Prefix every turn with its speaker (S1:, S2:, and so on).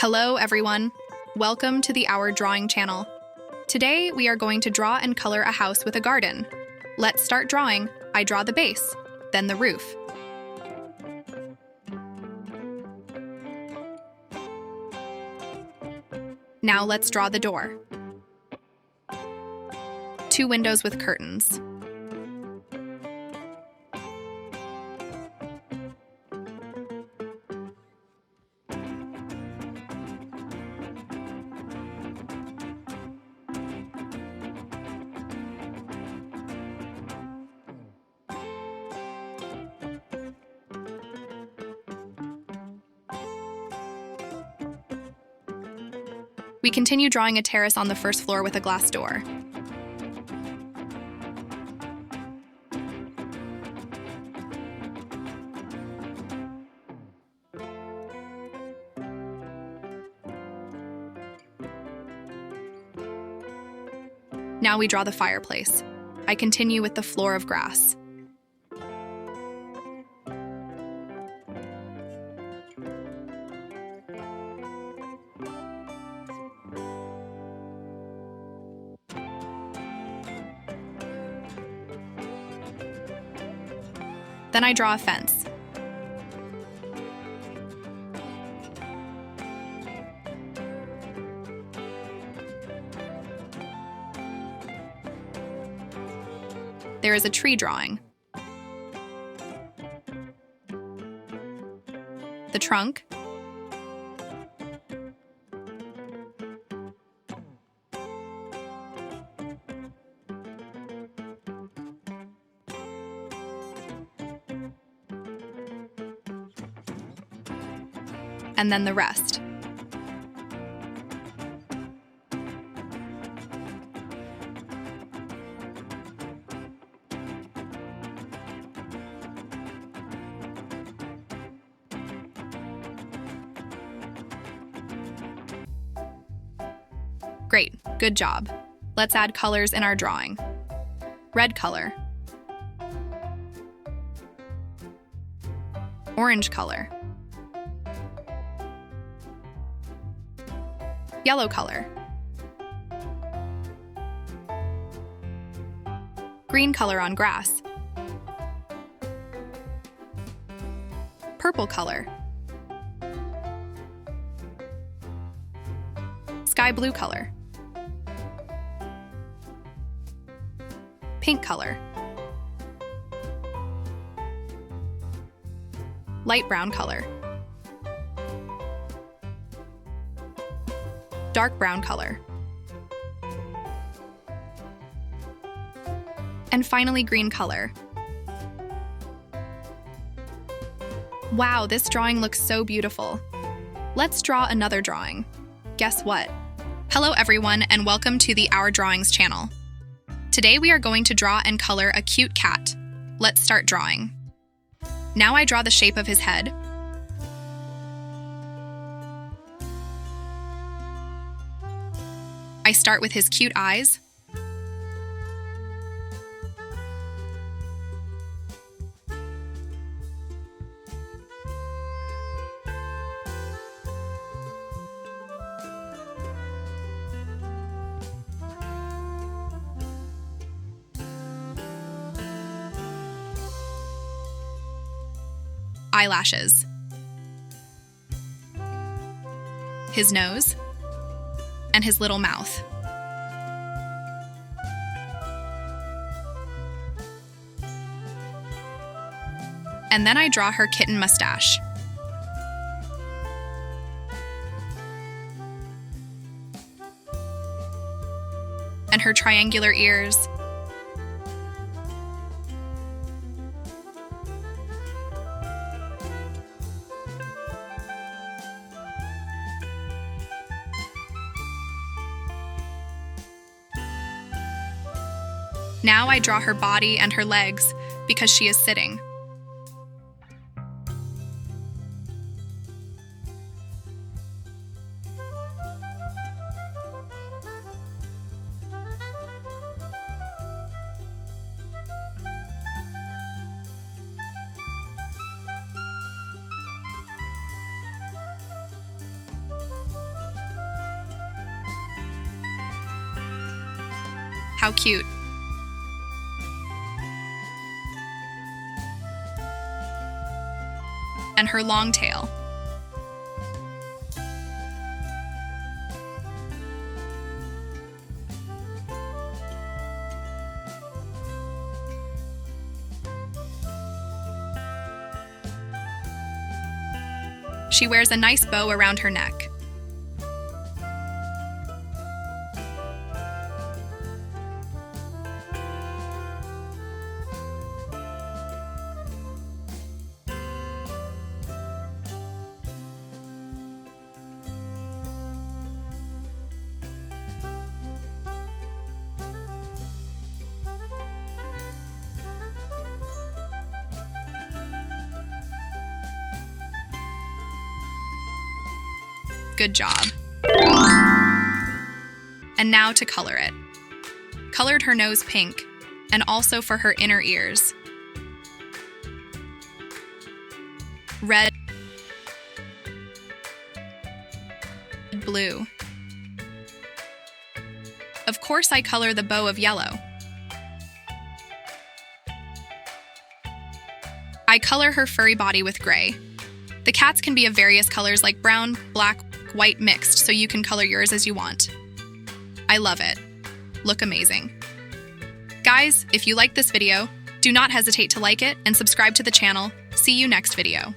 S1: Hello, everyone. Welcome to the Our Drawing channel. Today, we are going to draw and color a house with a garden. Let's start drawing. I draw the base, then the roof. Now let's draw the door. 2 windows with curtains. We continue drawing a terrace on the first floor with a glass door. Now we draw the fireplace. I continue with the floor of grass. Then I draw a fence. There is a tree drawing. The trunk. And then the rest. Great, good job. Let's add colors in our drawing. Red color. Orange color. Yellow color. Green color on grass. Purple color. Sky blue color. Pink color. Light brown color. Dark brown color. And finally, green color. Wow, this drawing looks so beautiful. Let's draw another drawing. Guess what? Hello everyone, and welcome to the Our Drawings channel. Today we are going to draw and color a cute cat. Let's start drawing. Now I draw the shape of his head. I start with his cute eyes. Eyelashes. His nose. And his little mouth. And then I draw her kitten mustache. And her triangular ears. Now I draw her body and her legs because she is sitting. How cute. And her long tail. She wears a nice bow around her neck. Good job. And now to color it. Colored her nose pink, and also for her inner ears. Red, blue. Of course, I color the bow of yellow. I color her furry body with gray. The cats can be of various colors like brown, black, white mixed, so you can color yours as you want. I love it. Look amazing. Guys, if you liked this video, do not hesitate to like it and subscribe to the channel. See you next video.